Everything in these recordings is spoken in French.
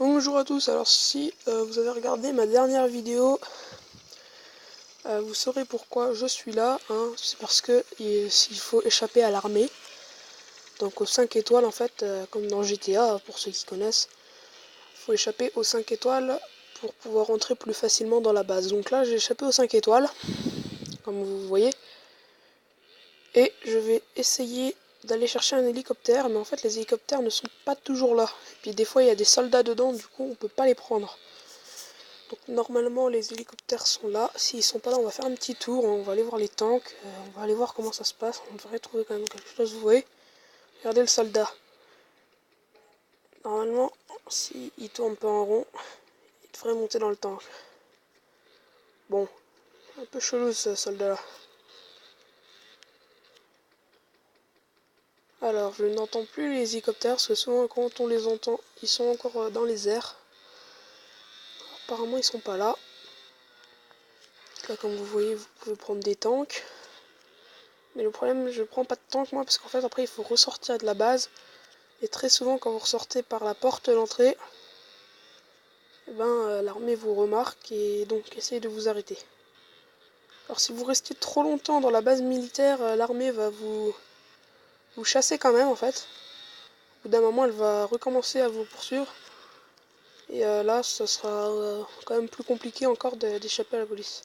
Bonjour à tous, alors si vous avez regardé ma dernière vidéo, vous saurez pourquoi je suis là, hein. C'est parce que il faut échapper à l'armée, donc aux 5 étoiles en fait, comme dans GTA pour ceux qui connaissent. Il faut échapper aux 5 étoiles pour pouvoir rentrer plus facilement dans la base. Donc là j'ai échappé aux 5 étoiles, comme vous voyez, et je vais essayer d'aller chercher un hélicoptère, mais en fait les hélicoptères ne sont pas toujours là. Et puis des fois il y a des soldats dedans, du coup on peut pas les prendre. Donc normalement les hélicoptères sont là. S'ils sont pas là, on va faire un petit tour, on va aller voir les tanks, on va aller voir comment ça se passe. On devrait trouver quand même quelque chose, vous voyez. Regardez le soldat. Normalement, s'il tourne pas en rond, il devrait monter dans le tank. Bon, un peu chelou ce soldat là. Alors je n'entends plus les hélicoptères parce que souvent quand on les entend, ils sont encore dans les airs. Apparemment ils sont pas là. Là comme vous voyez, vous pouvez prendre des tanks. Mais le problème, je prends pas de tank moi parce qu'en fait après il faut ressortir de la base. Et très souvent quand vous ressortez par la porte d'entrée, l'armée vous remarque et donc essaye de vous arrêter. Alors si vous restez trop longtemps dans la base militaire, l'armée va vous chasser quand même en fait. Au bout d'un moment elle va recommencer à vous poursuivre. Et là ça sera quand même plus compliqué encore d'échapper à la police.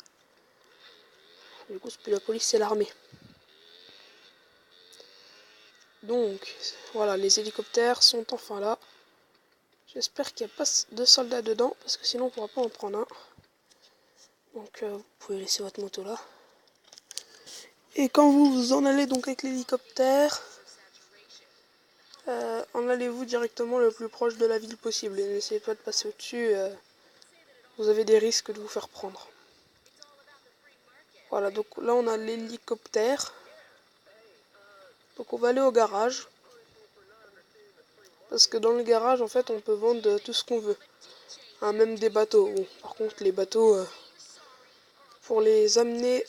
Du coup c'est plus la police, c'est l'armée. Donc voilà, les hélicoptères sont enfin là. J'espère qu'il n'y a pas de soldats dedans, parce que sinon on ne pourra pas en prendre un. Donc vous pouvez laisser votre moto là. Et quand vous en allez donc avec l'hélicoptère, en allez-vous directement le plus proche de la ville possible. Et n'essayez pas de passer au-dessus, vous avez des risques de vous faire prendre. Voilà, donc là on a l'hélicoptère. Donc on va aller au garage. Parce que dans le garage en fait on peut vendre tout ce qu'on veut. Hein, même des bateaux. Bon, par contre les bateaux, pour les amener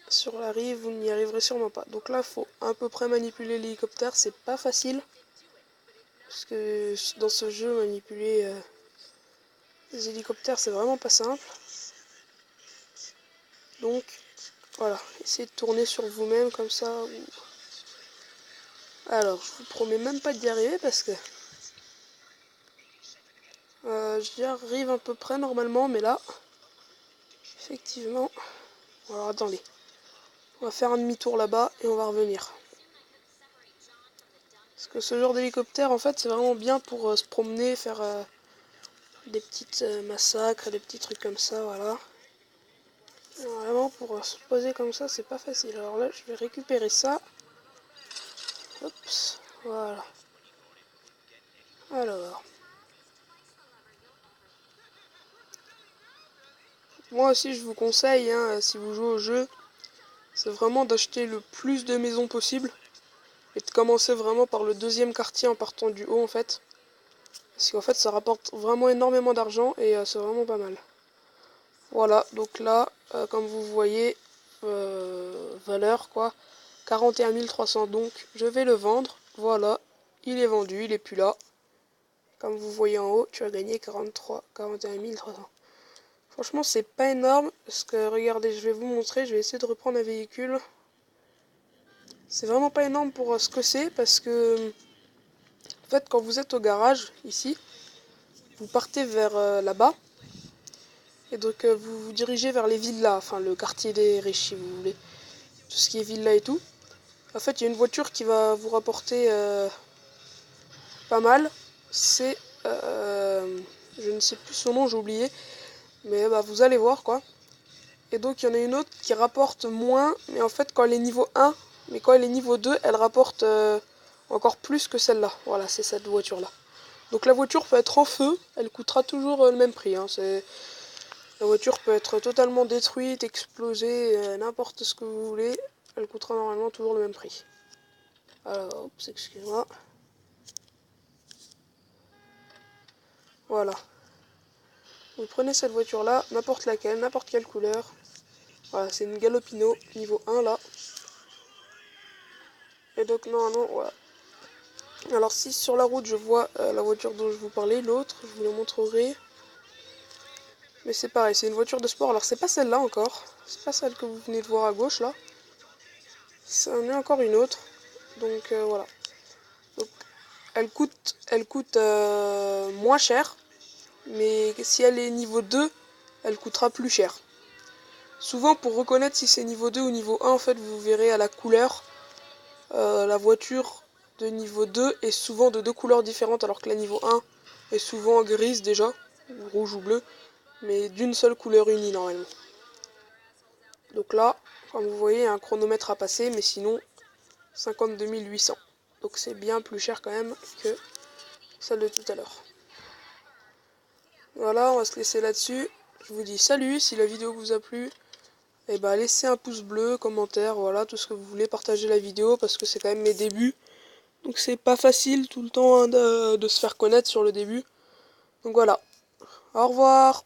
sur la rive, vous n'y arriverez sûrement pas. Donc là, il faut à peu près manipuler l'hélicoptère. C'est pas facile. Parce que dans ce jeu, manipuler les hélicoptères, c'est vraiment pas simple. Donc, voilà. Essayez de tourner sur vous-même comme ça. Alors, je vous promets même pas d'y arriver parce que j'y arrive à peu près normalement. Mais là, effectivement... Alors, attendez. On va faire un demi-tour là-bas et on va revenir. Parce que ce genre d'hélicoptère, en fait, c'est vraiment bien pour se promener, faire des petites massacres, des petits trucs comme ça, voilà. Et vraiment, pour se poser comme ça, c'est pas facile. Alors là, je vais récupérer ça. Oups, voilà. Alors. Moi aussi, je vous conseille, hein, si vous jouez au jeu, c'est vraiment d'acheter le plus de maisons possible. Et de commencer vraiment par le deuxième quartier en partant du haut, en fait. Parce qu'en fait, ça rapporte vraiment énormément d'argent et c'est vraiment pas mal. Voilà, donc là, comme vous voyez, valeur quoi, 41 300, donc je vais le vendre. Voilà, il est vendu, il est plus là. Comme vous voyez en haut, tu as gagné 41 300. Franchement, c'est pas énorme, parce que regardez, je vais vous montrer, je vais essayer de reprendre un véhicule. C'est vraiment pas énorme pour ce que c'est, parce que en fait, quand vous êtes au garage, ici, vous partez vers là-bas. Et donc vous vous dirigez vers les villas, enfin le quartier des riches si vous voulez. Tout ce qui est villa et tout. En fait, il y a une voiture qui va vous rapporter pas mal. C'est... je ne sais plus son nom, j'ai oublié. Mais vous allez voir quoi. Et donc il y en a une autre qui rapporte moins. Mais en fait, quand elle est niveau 1, mais quand elle est niveau 2, elle rapporte encore plus que celle-là. Voilà, c'est cette voiture-là. Donc la voiture peut être en feu. Elle coûtera toujours le même prix. Hein. La voiture peut être totalement détruite, explosée, n'importe ce que vous voulez. Elle coûtera normalement toujours le même prix. Alors, oups, excuse-moi. Voilà. Vous prenez cette voiture-là, n'importe laquelle, n'importe quelle couleur. Voilà, c'est une Galopino, niveau 1 là. Et donc normalement, voilà. Alors si sur la route je vois la voiture dont je vous parlais, l'autre, je vous la montrerai. Mais c'est pareil, c'est une voiture de sport. Alors c'est pas celle-là encore, c'est pas celle que vous venez de voir à gauche là. C'en est encore une autre. Donc voilà. Donc, elle coûte moins cher. Mais si elle est niveau 2, elle coûtera plus cher. Souvent pour reconnaître si c'est niveau 2 ou niveau 1, en fait vous verrez à la couleur. La voiture de niveau 2 est souvent de deux couleurs différentes alors que la niveau 1 est souvent grise déjà, ou rouge ou bleu, mais d'une seule couleur unie normalement. Donc là, comme vous voyez, il y a un chronomètre à passer, mais sinon 52 800. Donc c'est bien plus cher quand même que celle de tout à l'heure. Voilà, on va se laisser là-dessus. Je vous dis salut, si la vidéo vous a plu, et bah laissez un pouce bleu, commentaire, voilà, tout ce que vous voulez, partagez la vidéo parce que c'est quand même mes débuts. Donc c'est pas facile tout le temps hein, de se faire connaître sur le début. Donc voilà. Au revoir.